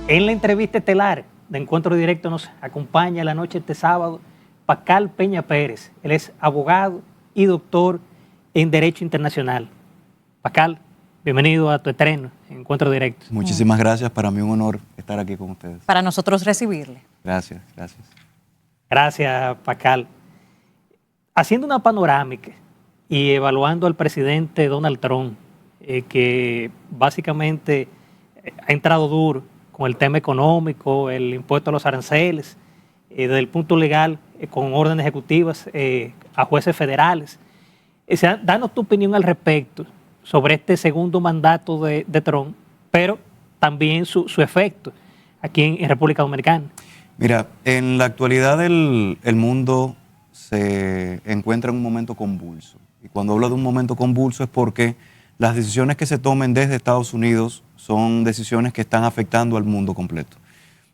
En la entrevista estelar de Encuentro Directo nos acompaña la noche de este sábado Pacal Peña Pérez. Él es abogado y doctor en Derecho Internacional. Pacal, bienvenido a tu estreno en Encuentro Directo. Muchísimas gracias, para mí un honor estar aquí con ustedes. Para nosotros recibirle. Gracias, gracias. Gracias, Pacal. Haciendo una panorámica y evaluando al presidente Donald Trump, que básicamente ha entrado duro con el tema económico, el impuesto a los aranceles, desde el punto legal, con órdenes ejecutivas a jueces federales. Danos tu opinión al respecto sobre este segundo mandato de Trump, pero también su efecto aquí en República Dominicana. Mira, en la actualidad el mundo se encuentra en un momento convulso. Y cuando hablo de un momento convulso es porque las decisiones que se tomen desde Estados Unidos son decisiones que están afectando al mundo completo.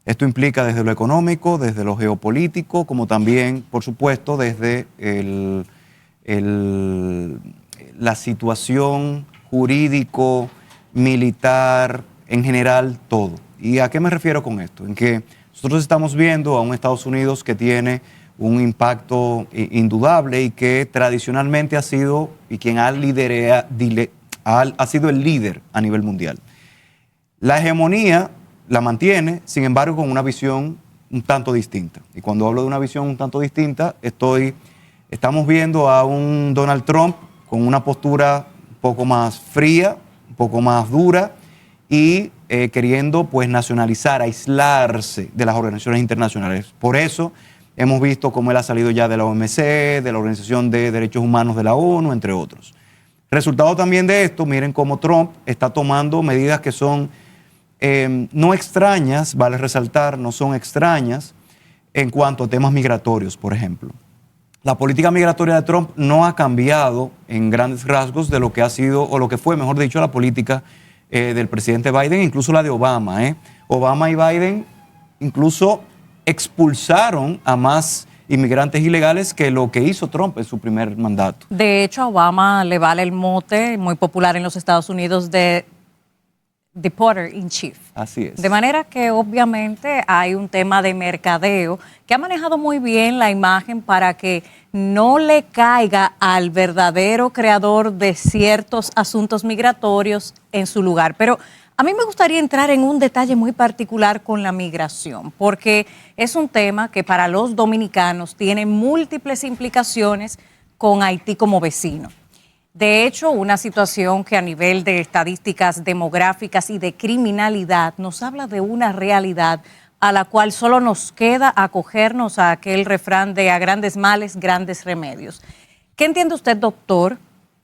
Esto implica desde lo económico, desde lo geopolítico, como también, por supuesto, desde la situación jurídico, militar, en general, todo. ¿Y a qué me refiero con esto? En que nosotros estamos viendo a un Estados Unidos que tiene un impacto indudable y que tradicionalmente ha sido y quien ha sido el líder a nivel mundial. La hegemonía la mantiene, sin embargo, con una visión un tanto distinta. Y cuando hablo de una visión un tanto distinta, estamos viendo a un Donald Trump con una postura un poco más fría, un poco más dura y queriendo pues nacionalizar, aislarse de las organizaciones internacionales. Por eso hemos visto cómo él ha salido ya de la OMC, de la Organización de Derechos Humanos de la ONU, entre otros. Resultado también de esto, miren cómo Trump está tomando medidas que son no extrañas, vale resaltar, no son extrañas en cuanto a temas migratorios, por ejemplo. La política migratoria de Trump no ha cambiado en grandes rasgos de lo que ha sido, o lo que fue, mejor dicho, la política del presidente Biden, incluso la de Obama. Obama y Biden incluso expulsaron a más inmigrantes ilegales que lo que hizo Trump en su primer mandato. De hecho, a Obama le vale el mote muy popular en los Estados Unidos de Deporter in Chief. Así es. De manera que obviamente hay un tema de mercadeo que ha manejado muy bien la imagen para que no le caiga al verdadero creador de ciertos asuntos migratorios en su lugar. Pero a mí me gustaría entrar en un detalle muy particular con la migración, porque es un tema que para los dominicanos tiene múltiples implicaciones con Haití como vecino. De hecho, una situación que a nivel de estadísticas demográficas y de criminalidad nos habla de una realidad a la cual solo nos queda acogernos a aquel refrán de a grandes males, grandes remedios. ¿Qué entiende usted, doctor,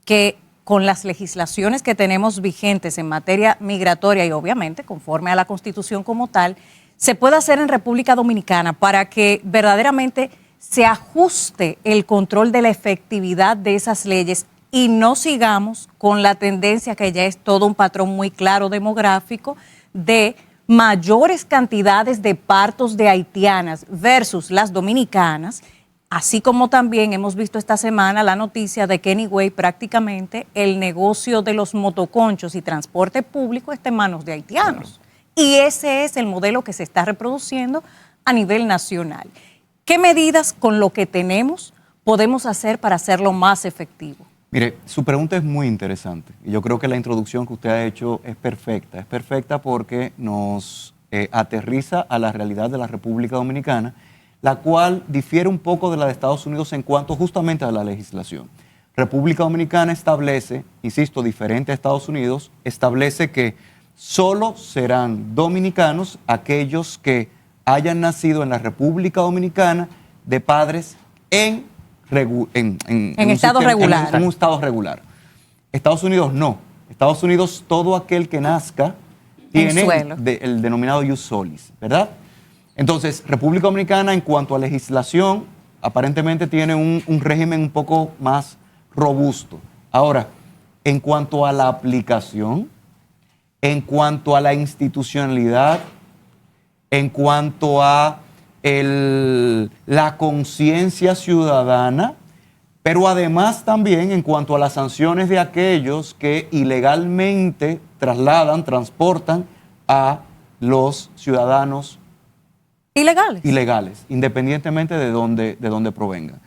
que con las legislaciones que tenemos vigentes en materia migratoria y obviamente conforme a la Constitución como tal, se puede hacer en República Dominicana para que verdaderamente se ajuste el control de la efectividad de esas leyes y no sigamos con la tendencia que ya es todo un patrón muy claro demográfico de mayores cantidades de partos de haitianas versus las dominicanas, así como también hemos visto esta semana la noticia de que anyway prácticamente el negocio de los motoconchos y transporte público está en manos de haitianos. Y ese es el modelo que se está reproduciendo a nivel nacional. ¿Qué medidas con lo que tenemos podemos hacer para hacerlo más efectivo? Mire, su pregunta es muy interesante y yo creo que la introducción que usted ha hecho es perfecta porque nos aterriza a la realidad de la República Dominicana, la cual difiere un poco de la de Estados Unidos en cuanto justamente a la legislación. República Dominicana establece, insisto, diferente a Estados Unidos, establece que solo serán dominicanos aquellos que hayan nacido en la República Dominicana de padres en estado regular. En un estado regular. Estados Unidos no. Estados Unidos, todo aquel que nazca tiene el denominado ius solis, ¿verdad? Entonces, República Dominicana, en cuanto a legislación, aparentemente tiene un régimen un poco más robusto. Ahora, en cuanto a la aplicación, en cuanto a la institucionalidad, en cuanto a la conciencia ciudadana, pero además también en cuanto a las sanciones de aquellos que ilegalmente transportan a los ciudadanos ilegales. independientemente de dónde provengan.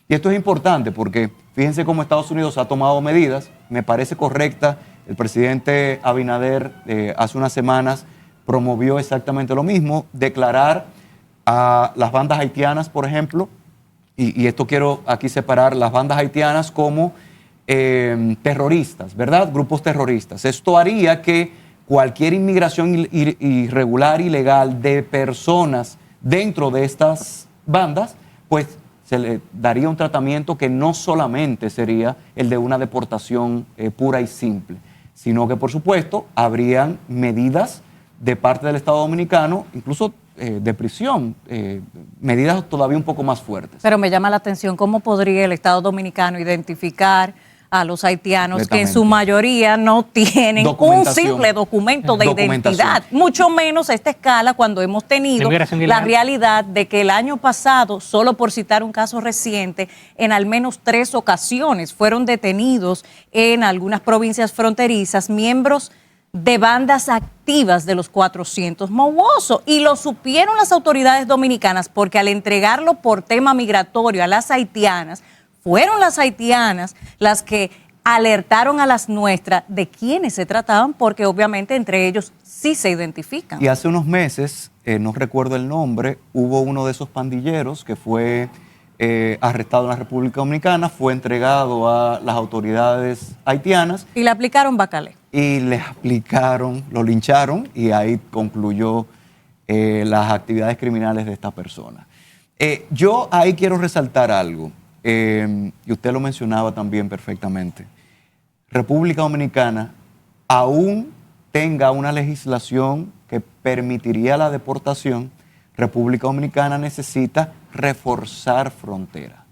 Y esto es importante porque fíjense cómo Estados Unidos ha tomado medidas, me parece correcta. El presidente Abinader hace unas semanas promovió exactamente lo mismo, declarar a las bandas haitianas, por ejemplo, y esto quiero aquí separar, las bandas haitianas como terroristas, ¿verdad? Grupos terroristas. Esto haría que cualquier inmigración irregular, ilegal de personas dentro de estas bandas, pues se le daría un tratamiento que no solamente sería el de una deportación pura y simple, sino que, por supuesto, habrían medidas de parte del Estado Dominicano, incluso de prisión, medidas todavía un poco más fuertes. Pero me llama la atención cómo podría el Estado Dominicano identificar a los haitianos que en su mayoría no tienen un simple documento de identidad, mucho menos a esta escala cuando hemos tenido la realidad de que el año pasado, solo por citar un caso reciente, en al menos 3 ocasiones fueron detenidos en algunas provincias fronterizas miembros de bandas activas de los 400 Mowoso, y lo supieron las autoridades dominicanas porque al entregarlo por tema migratorio a las haitianas, fueron las haitianas las que alertaron a las nuestras de quiénes se trataban, porque obviamente entre ellos sí se identifican. Y hace unos meses, no recuerdo el nombre, hubo uno de esos pandilleros que fue arrestado en la República Dominicana, fue entregado a las autoridades haitianas. Y le aplicaron bacalé. Y le aplicaron, lo lincharon, y ahí concluyó las actividades criminales de esta persona. Yo ahí quiero resaltar algo. Y usted lo mencionaba también perfectamente. República Dominicana aún tenga una legislación que permitiría la deportación, República Dominicana necesita reforzar frontera.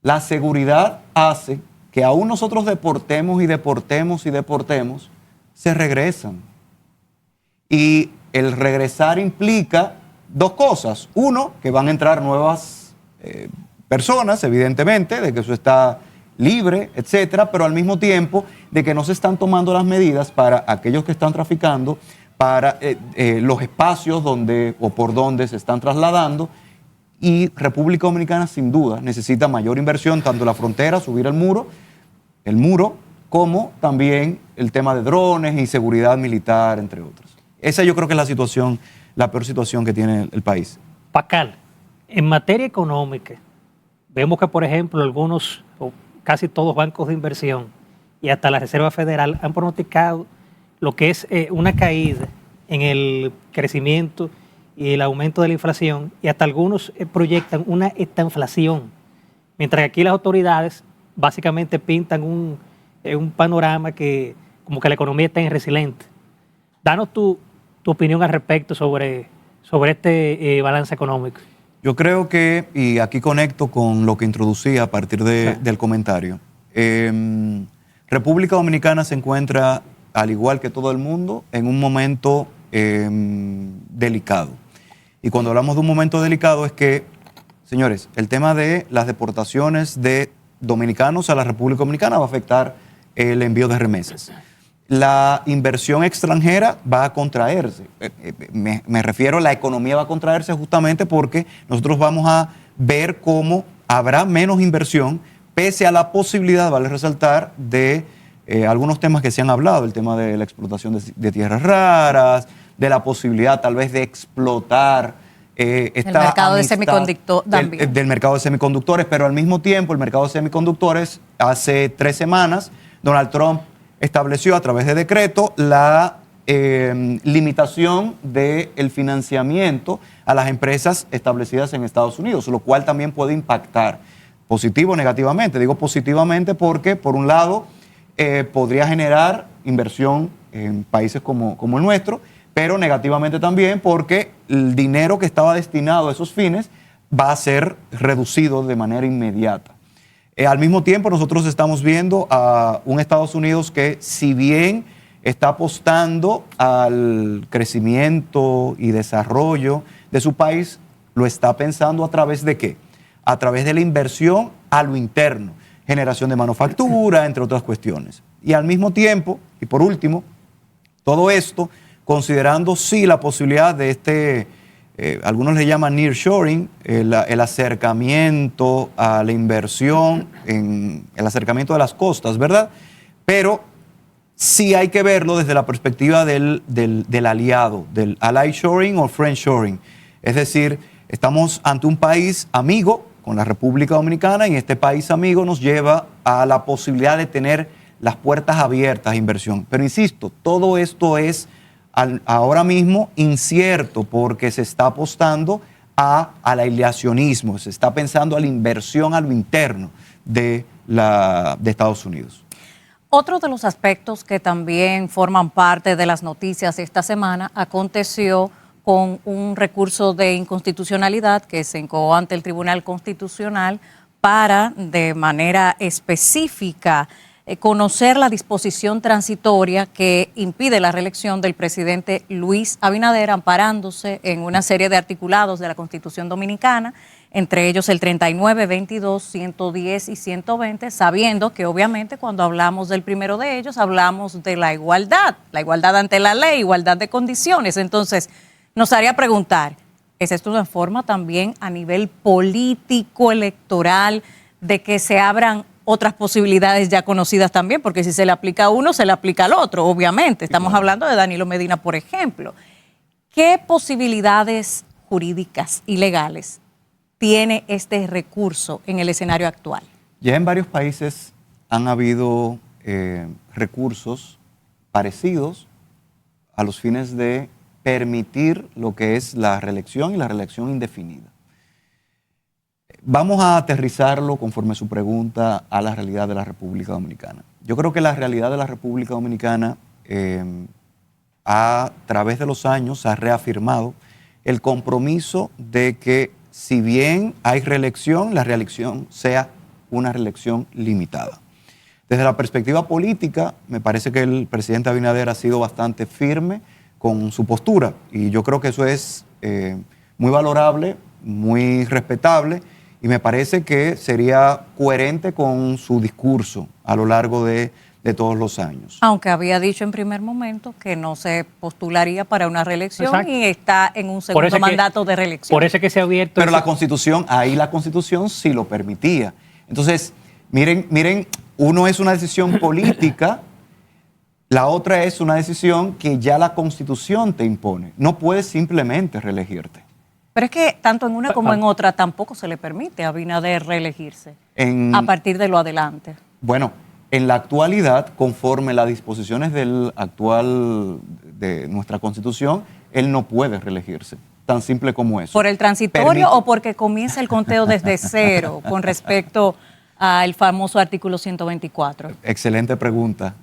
La seguridad hace que aún nosotros deportemos y deportemos y deportemos, se regresan. Y el regresar implica 2 cosas. Uno, que van a entrar nuevas personas, evidentemente, de que eso está libre, etcétera, pero al mismo tiempo de que no se están tomando las medidas para aquellos que están traficando, para los espacios donde o por donde se están trasladando. Y República Dominicana sin duda necesita mayor inversión, tanto en la frontera, subir el muro, como también el tema de drones, inseguridad militar, entre otros. Esa yo creo que es la situación, la peor situación que tiene el país. Pacal, en materia económica, vemos que, por ejemplo, algunos o casi todos bancos de inversión y hasta la Reserva Federal han pronosticado lo que es una caída en el crecimiento y el aumento de la inflación, y hasta algunos proyectan una estanflación, mientras que aquí las autoridades básicamente pintan un panorama que como que la economía está resiliente. Danos tu opinión al respecto sobre este balance económico. Yo creo que, y aquí conecto con lo que introducía a partir del comentario, República Dominicana se encuentra, al igual que todo el mundo, en un momento delicado. Y cuando hablamos de un momento delicado es que, señores, el tema de las deportaciones de dominicanos a la República Dominicana va a afectar el envío de remesas. La inversión extranjera va a contraerse. Me refiero, la economía va a contraerse justamente porque nosotros vamos a ver cómo habrá menos inversión, pese a la posibilidad, vale resaltar, de algunos temas que se han hablado, el tema de la explotación de tierras raras, de la posibilidad tal vez de explotar el mercado de semiconductores. Del mercado de semiconductores, pero al mismo tiempo el mercado de semiconductores, hace 3 semanas, Donald Trump estableció a través de decreto la limitación del financiamiento a las empresas establecidas en Estados Unidos, lo cual también puede impactar positivo o negativamente. Digo positivamente porque, por un lado, podría generar inversión en países como el nuestro, pero negativamente también porque el dinero que estaba destinado a esos fines va a ser reducido de manera inmediata. Al mismo tiempo, nosotros estamos viendo a un Estados Unidos que, si bien está apostando al crecimiento y desarrollo de su país, lo está pensando a través de ¿qué? A través de la inversión a lo interno, generación de manufactura, entre otras cuestiones. Y al mismo tiempo, y por último, todo esto considerando sí la posibilidad de algunos le llaman nearshoring, el acercamiento a la inversión, el acercamiento de las costas, ¿verdad? Pero sí hay que verlo desde la perspectiva del aliado, del ally shoring o friend shoring. Es decir, estamos ante un país amigo con la República Dominicana y este país amigo nos lleva a la posibilidad de tener las puertas abiertas a inversión. Pero insisto, todo esto es ahora mismo incierto porque se está apostando al aislacionismo, se está pensando a la inversión a lo interno de Estados Unidos. Otro de los aspectos que también forman parte de las noticias esta semana aconteció con un recurso de inconstitucionalidad que se incoó ante el Tribunal Constitucional para, de manera específica, conocer la disposición transitoria que impide la reelección del presidente Luis Abinader, amparándose en una serie de articulados de la Constitución Dominicana, entre ellos el 39, 22, 110 y 120, sabiendo que obviamente cuando hablamos del primero de ellos hablamos de la igualdad ante la ley, igualdad de condiciones. Entonces, nos haría preguntar, ¿es esto una forma también a nivel político, electoral, de que se abran otras posibilidades ya conocidas también? Porque si se le aplica a uno, se le aplica al otro, obviamente. Estamos hablando de Danilo Medina, por ejemplo. ¿Qué posibilidades jurídicas y legales tiene este recurso en el escenario actual? Ya en varios países han habido recursos parecidos a los fines de permitir lo que es la reelección y la reelección indefinida. Vamos a aterrizarlo, conforme su pregunta, a la realidad de la República Dominicana. Yo creo que la realidad de la República Dominicana a través de los años ha reafirmado el compromiso de que si bien hay reelección, la reelección sea una reelección limitada. Desde la perspectiva política, me parece que el presidente Abinader ha sido bastante firme con su postura y yo creo que eso es muy valorable, muy respetable y me parece que sería coherente con su discurso a lo largo de todos los años. Aunque había dicho en primer momento que no se postularía para una reelección. Exacto. Y está en un segundo mandato de reelección. Por eso que se ha abierto. Pero la Constitución sí lo permitía. Entonces, miren, uno es una decisión política, la otra es una decisión que ya la Constitución te impone. No puedes simplemente reelegirte. Pero es que tanto en una como en otra tampoco se le permite a Abinader reelegirse a partir de lo adelante. Bueno, en la actualidad, conforme las disposiciones de nuestra Constitución, él no puede reelegirse. Tan simple como eso. ¿Por el transitorio o porque comienza el conteo desde cero con respecto al famoso artículo 124? Excelente pregunta,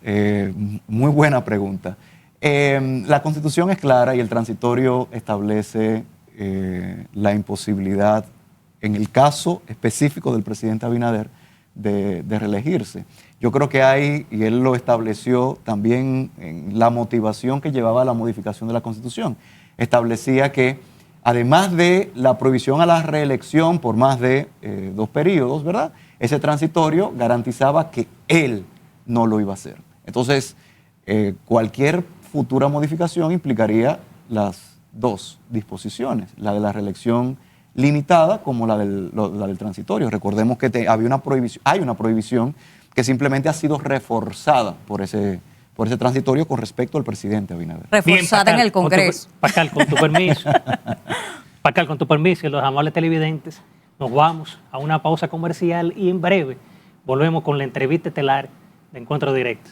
muy buena pregunta. La Constitución es clara y el transitorio establece la imposibilidad, en el caso específico del presidente Abinader, de reelegirse. Yo creo que hay, y él lo estableció también en la motivación que llevaba a la modificación de la Constitución, establecía que además de la prohibición a la reelección por más de 2 periodos, ¿verdad? Ese transitorio garantizaba que él no lo iba a hacer. Entonces, cualquier futura modificación implicaría las 2 disposiciones, la de la reelección limitada como la del transitorio. Recordemos que hay una prohibición que simplemente ha sido reforzada por ese transitorio con respecto al presidente Abinader. Reforzada en el Congreso. Pacal, con tu permiso. Pacal, con tu permiso y los amables televidentes, nos vamos a una pausa comercial y en breve volvemos con la entrevista estelar de Encuentro Directo.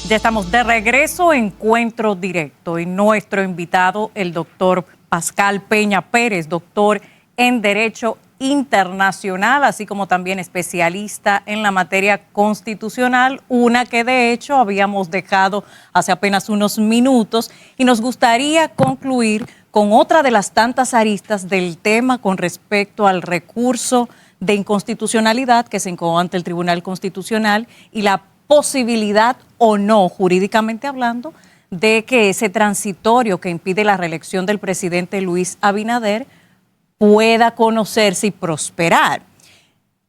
Ya estamos de regreso, Encuentro Directo, y nuestro invitado, el doctor Pascal Peña Pérez, doctor en Derecho Internacional, así como también especialista en la materia constitucional, una que de hecho habíamos dejado hace apenas unos minutos, y nos gustaría concluir con otra de las tantas aristas del tema con respecto al recurso de inconstitucionalidad que se incoó ante el Tribunal Constitucional y la posibilidad o no, jurídicamente hablando, de que ese transitorio que impide la reelección del presidente Luis Abinader pueda conocerse y prosperar.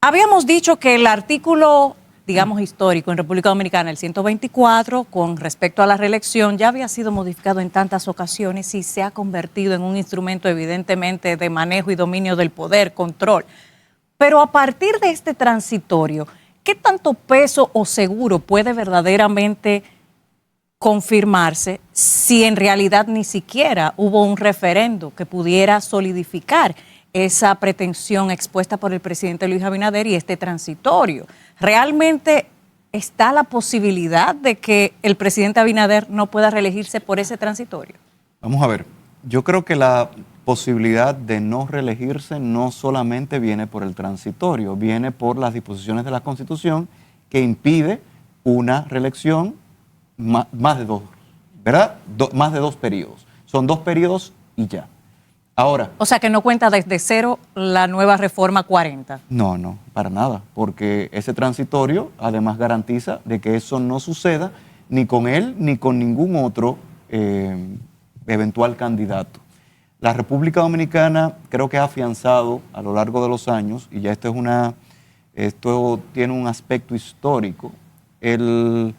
Habíamos dicho que el artículo, digamos, histórico en República Dominicana, el 124, con respecto a la reelección, ya había sido modificado en tantas ocasiones y se ha convertido en un instrumento evidentemente de manejo y dominio del poder, control. Pero a partir de este transitorio, ¿qué tanto peso o seguro puede verdaderamente confirmarse si en realidad ni siquiera hubo un referendo que pudiera solidificar esa pretensión expuesta por el presidente Luis Abinader y este transitorio? ¿Realmente está la posibilidad de que el presidente Abinader no pueda reelegirse por ese transitorio? Vamos a ver, yo creo que la posibilidad de no reelegirse no solamente viene por el transitorio, viene por las disposiciones de la Constitución que impide una reelección más de dos, ¿verdad? Más de 2 periodos. Son 2 periodos y ya. Ahora. O sea que no cuenta desde cero la nueva reforma 40. No, para nada, porque ese transitorio además garantiza de que eso no suceda ni con él ni con ningún otro eventual candidato. La República Dominicana creo que ha afianzado a lo largo de los años, y ya esto tiene un aspecto histórico, el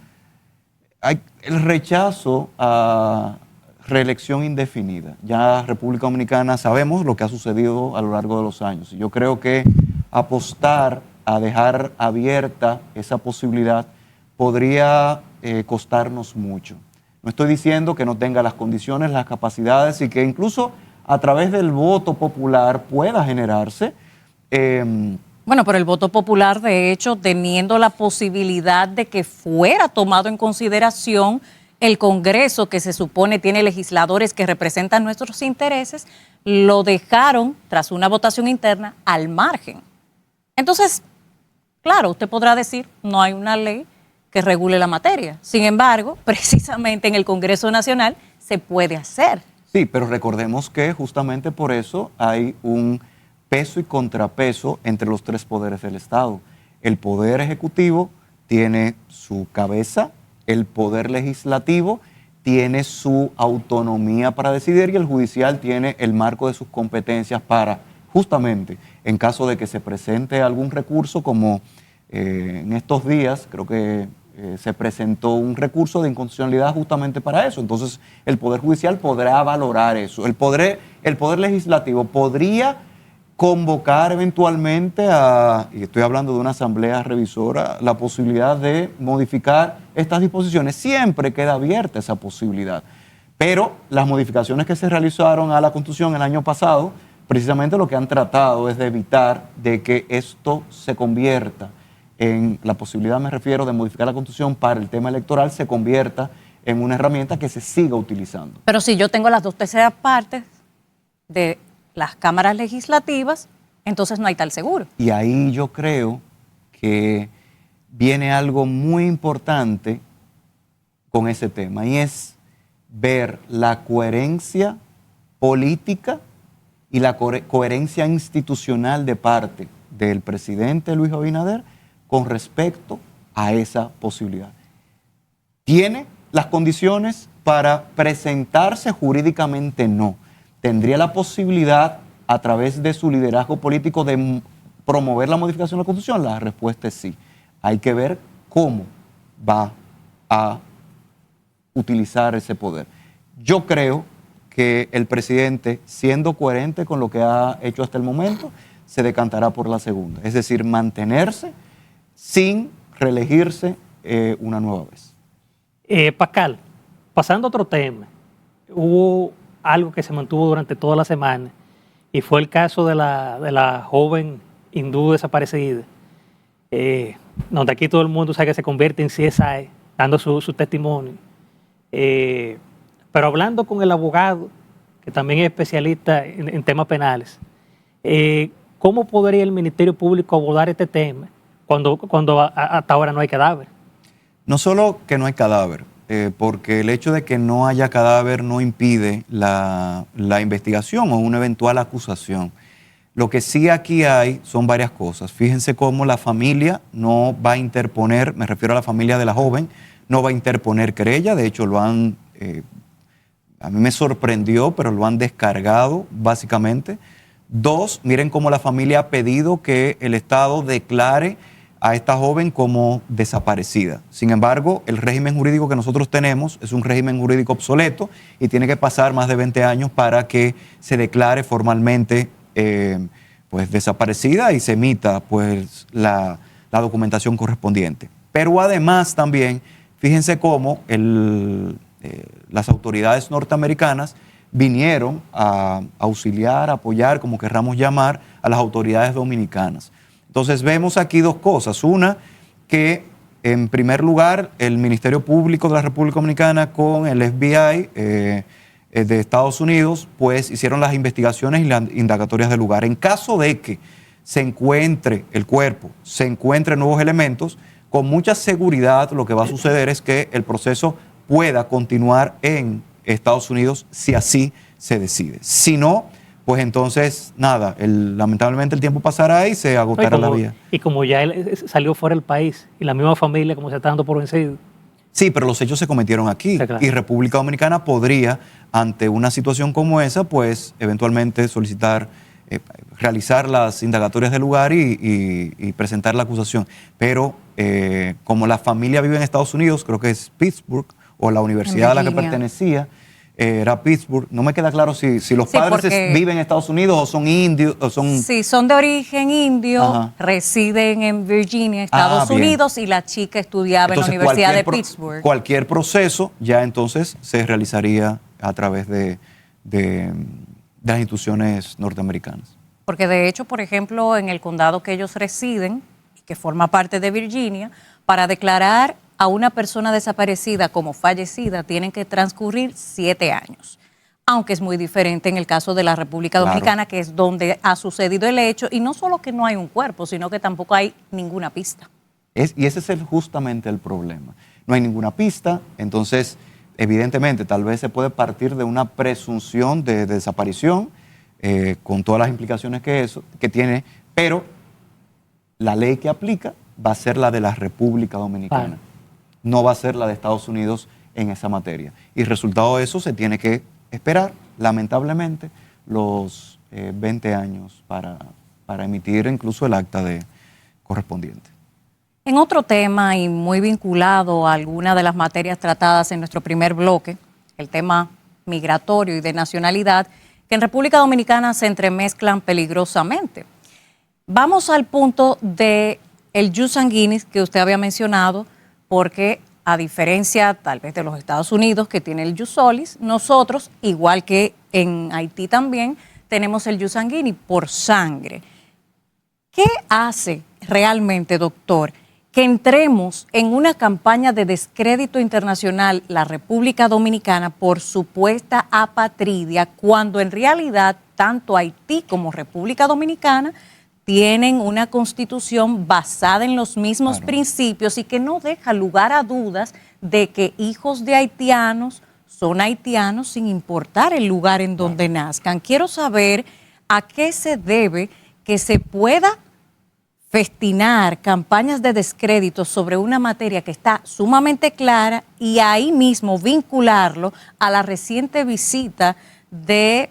rechazo a reelección indefinida. Ya República Dominicana sabemos lo que ha sucedido a lo largo de los años. Y yo creo que apostar a dejar abierta esa posibilidad podría costarnos mucho. No estoy diciendo que no tenga las condiciones, las capacidades y que incluso a través del voto popular pueda generarse. Bueno, pero el voto popular, de hecho, teniendo la posibilidad de que fuera tomado en consideración el Congreso, que se supone tiene legisladores que representan nuestros intereses, lo dejaron, tras una votación interna, al margen. Entonces, claro, usted podrá decir, no hay una ley que regule la materia. Sin embargo, precisamente en el Congreso Nacional se puede hacer. Sí, pero recordemos que justamente por eso hay un peso y contrapeso entre los 3 poderes del Estado. El Poder Ejecutivo tiene su cabeza, el Poder Legislativo tiene su autonomía para decidir y el Judicial tiene el marco de sus competencias para, justamente, en caso de que se presente algún recurso, como en estos días, creo que se presentó un recurso de inconstitucionalidad justamente para eso. Entonces, el Poder Judicial podrá valorar eso. El Poder Legislativo podría convocar eventualmente y estoy hablando de una asamblea revisora, la posibilidad de modificar estas disposiciones. Siempre queda abierta esa posibilidad. Pero las modificaciones que se realizaron a la Constitución el año pasado, precisamente lo que han tratado es de evitar de que esto se convierta en, la posibilidad me refiero de modificar la Constitución para el tema electoral, se convierta en una herramienta que se siga utilizando. Pero si yo tengo las 2/3 partes de las cámaras legislativas, entonces no hay tal seguro. Y ahí yo creo que viene algo muy importante con ese tema, y es ver la coherencia política y la coherencia institucional de parte del presidente Luis Abinader con respecto a esa posibilidad. ¿Tiene las condiciones para presentarse jurídicamente? No. ¿Tendría la posibilidad, a través de su liderazgo político, de promover la modificación de la Constitución? La respuesta es sí. Hay que ver cómo va a utilizar ese poder. Yo creo que el presidente, siendo coherente con lo que ha hecho hasta el momento, se decantará por la segunda. Es decir, mantenerse sin reelegirse una nueva vez. Pascal, pasando a otro tema, hubo algo que se mantuvo durante toda la semana y fue el caso de la joven hindú desaparecida, donde aquí todo el mundo sabe que se convierte en CSI, dando su testimonio. Pero hablando con el abogado, que también es especialista en temas penales, ¿cómo podría el Ministerio Público abordar este tema cuando hasta ahora no hay cadáver? No solo que no hay cadáver, porque el hecho de que no haya cadáver no impide la investigación o una eventual acusación. Lo que sí aquí hay son varias cosas. Fíjense cómo la familia no va a interponer, me refiero a la familia de la joven, no va a interponer querella. De hecho, a mí me sorprendió, pero lo han descargado básicamente. 2, miren cómo la familia ha pedido que el Estado declare a esta joven como desaparecida. Sin embargo, el régimen jurídico que nosotros tenemos es un régimen jurídico obsoleto y tiene que pasar más de 20 años para que se declare formalmente pues desaparecida y se emita pues la documentación correspondiente. Pero además también, fíjense cómo las autoridades norteamericanas vinieron a auxiliar, a apoyar, como querramos llamar, a las autoridades dominicanas. Entonces vemos aquí 2 cosas. Una, que en primer lugar el Ministerio Público de la República Dominicana con el FBI de Estados Unidos pues hicieron las investigaciones y las indagatorias del lugar. En caso de que se encuentre el cuerpo, se encuentren nuevos elementos, con mucha seguridad lo que va a suceder es que el proceso pueda continuar en Estados Unidos si así se decide. Si no, pues entonces, nada, lamentablemente el tiempo pasará y se agotará la vía. Y como ya él salió fuera del país y la misma familia como se está dando por vencido. Sí, pero los hechos se cometieron aquí, sí, claro. Y República Dominicana podría, ante una situación como esa, pues eventualmente solicitar, realizar las indagatorias del lugar y presentar la acusación. Pero como la familia vive en Estados Unidos, creo que es Pittsburgh, o la universidad a la que pertenecía, era Pittsburgh. No me queda claro si los padres viven en Estados Unidos o son indios. Sí, son de origen indio, ajá, residen en Virginia, Estados Unidos, y la chica estudiaba entonces, en la Universidad de Pittsburgh. Cualquier proceso ya entonces se realizaría a través de las instituciones norteamericanas. Porque de hecho, por ejemplo, en el condado que ellos residen, que forma parte de Virginia, para declarar a una persona desaparecida como fallecida tienen que transcurrir 7 años, aunque es muy diferente en el caso de la República Dominicana, claro, que es donde ha sucedido el hecho, y no solo que no hay un cuerpo, sino que tampoco hay ninguna pista. Y ese es justamente el problema. No hay ninguna pista, entonces evidentemente tal vez se puede partir de una presunción de desaparición con todas las implicaciones que tiene, pero la ley que aplica va a ser la de la República Dominicana. No va a ser la de Estados Unidos en esa materia. Y resultado de eso se tiene que esperar, lamentablemente, los 20 años para emitir incluso el acta correspondiente. En otro tema y muy vinculado a alguna de las materias tratadas en nuestro primer bloque, el tema migratorio y de nacionalidad, que en República Dominicana se entremezclan peligrosamente. Vamos al punto del jus sanguinis que usted había mencionado, porque a diferencia tal vez de los Estados Unidos que tiene el jus solis, nosotros, igual que en Haití también, tenemos el jus sanguinis por sangre. ¿Qué hace realmente, doctor, que entremos en una campaña de descrédito internacional la República Dominicana por supuesta apatridia, cuando en realidad tanto Haití como República Dominicana tienen una constitución basada en los mismos principios y que no deja lugar a dudas de que hijos de haitianos son haitianos sin importar el lugar en donde nazcan? Quiero saber a qué se debe que se pueda festinar campañas de descrédito sobre una materia que está sumamente clara y ahí mismo vincularlo a la reciente visita de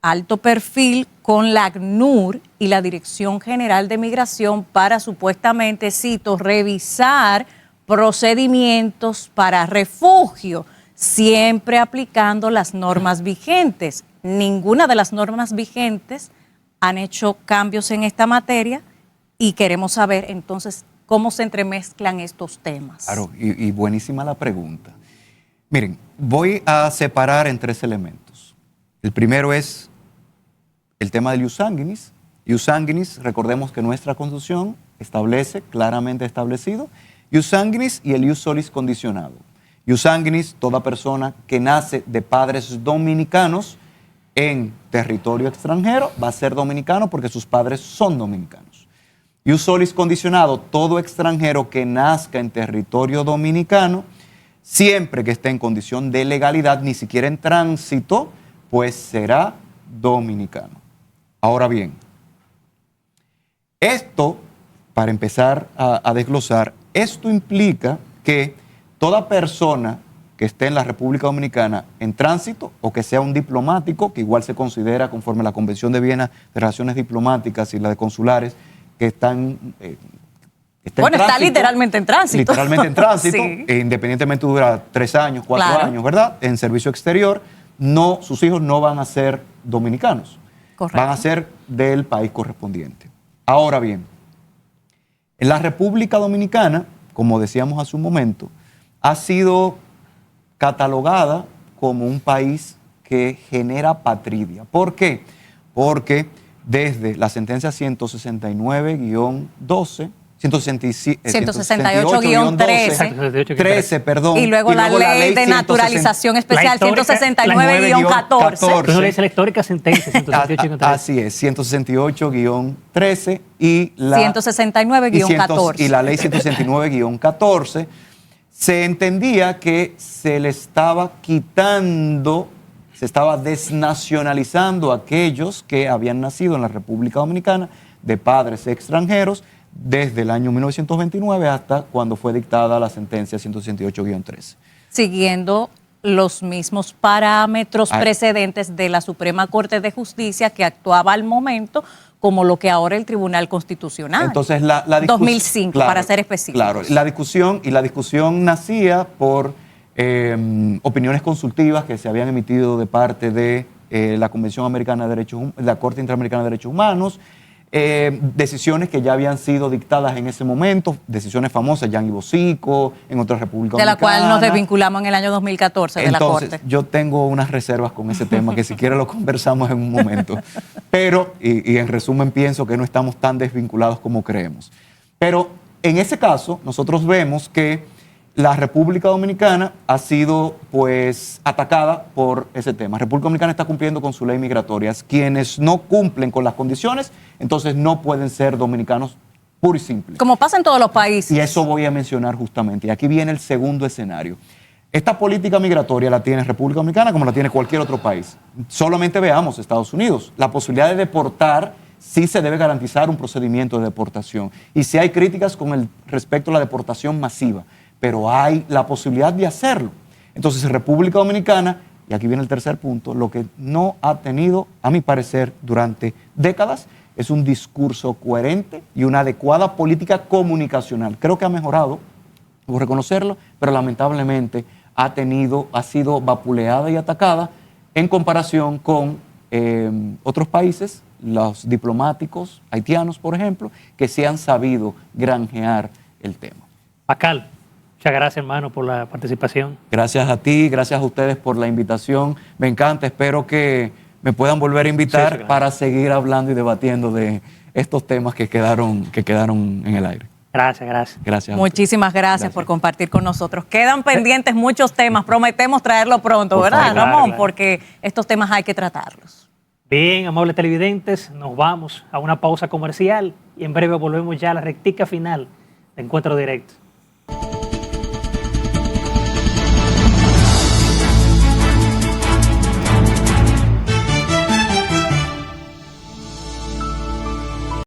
alto perfil con la ACNUR y la Dirección General de Migración para supuestamente, cito, revisar procedimientos para refugio, siempre aplicando las normas vigentes. Ninguna de las normas vigentes han hecho cambios en esta materia y queremos saber entonces cómo se entremezclan estos temas. Claro, y buenísima la pregunta. Miren, voy a separar en 3 elementos. El primero es el tema del jus sanguinis. Jus sanguinis, recordemos que nuestra Constitución establece, claramente establecido, jus sanguinis y el jus solis condicionado. Jus sanguinis, toda persona que nace de padres dominicanos en territorio extranjero va a ser dominicano porque sus padres son dominicanos. Jus solis condicionado, todo extranjero que nazca en territorio dominicano, siempre que esté en condición de legalidad, ni siquiera en tránsito, pues será dominicano. Ahora bien, Esto, para empezar a desglosar, esto implica que toda persona que esté en la República Dominicana en tránsito o que sea un diplomático, que igual se considera conforme a la Convención de Viena de Relaciones Diplomáticas y la de Consulares, que están... bueno, está literalmente en tránsito. Literalmente en tránsito, Sí. Independientemente dura 3 años, 4 Claro. años, ¿verdad? En servicio exterior, no, sus hijos no van a ser dominicanos. Correcto. Van a ser del país correspondiente. Ahora bien, en la República Dominicana, como decíamos hace un momento, ha sido catalogada como un país que genera patridia. ¿Por qué? Porque desde la sentencia 169-12, 168-13, 13, perdón. y luego la ley de naturalización especial 169-14. Pero no le dice la histórica sentencia 168-13. Así es, 168-13 y la 169-14. y la ley 169-14, se entendía que se le estaba quitando, se estaba desnacionalizando a aquellos que habían nacido en la República Dominicana de padres extranjeros desde el año 1929 hasta cuando fue dictada la sentencia 168-13. Siguiendo los mismos parámetros precedentes de la Suprema Corte de Justicia que actuaba al momento como lo que ahora el Tribunal Constitucional. Entonces, la 2005, claro, para ser específicos. Claro, la discusión nacía por opiniones consultivas que se habían emitido de parte de la Convención Americana de Derechos Humanos, la Corte Interamericana de Derechos Humanos, decisiones que ya habían sido dictadas en ese momento, decisiones famosas, Jan y Bosico, en otras repúblicas de la dominicanas. cual nos desvinculamos en el año 2014 de la Entonces, Corte. yo tengo unas reservas con ese tema que si quiere lo conversamos en un momento. Pero, y en resumen, pienso que no estamos tan desvinculados como creemos. Pero en ese caso, nosotros vemos que la República Dominicana ha sido pues atacada por ese tema. La República Dominicana está cumpliendo con su ley migratoria. Quienes no cumplen con las condiciones, entonces no pueden ser dominicanos puro y simple. Como pasa en todos los países. Y eso voy a mencionar justamente. Y aquí viene el segundo escenario. Esta política migratoria la tiene República Dominicana como la tiene cualquier otro país. Solamente veamos Estados Unidos. La posibilidad de deportar, sí se debe garantizar un procedimiento de deportación. Y si hay críticas con el respecto a la deportación masiva, pero hay la posibilidad de hacerlo. Entonces, República Dominicana, y aquí viene el tercer punto, lo que no ha tenido, a mi parecer, durante décadas, es un discurso coherente y una adecuada política comunicacional. Creo que ha mejorado, debo reconocerlo, pero lamentablemente ha sido vapuleada y atacada en comparación con otros países, los diplomáticos haitianos, por ejemplo, que sí han sabido granjear el tema. Pacal, muchas gracias, hermano, por la participación. Gracias a ti, gracias a ustedes por la invitación. Me encanta, espero que me puedan volver a invitar, Sí, claro, para seguir hablando y debatiendo de estos temas que quedaron en el aire. Gracias. Gracias. Muchísimas gracias por compartir con nosotros. Quedan pendientes muchos temas, prometemos traerlo pronto, Por ¿verdad, favor. Ramón? Claro. Porque estos temas hay que tratarlos. Bien, amables televidentes, nos vamos a una pausa comercial y en breve volvemos ya a la rectica final de Encuentro Directo.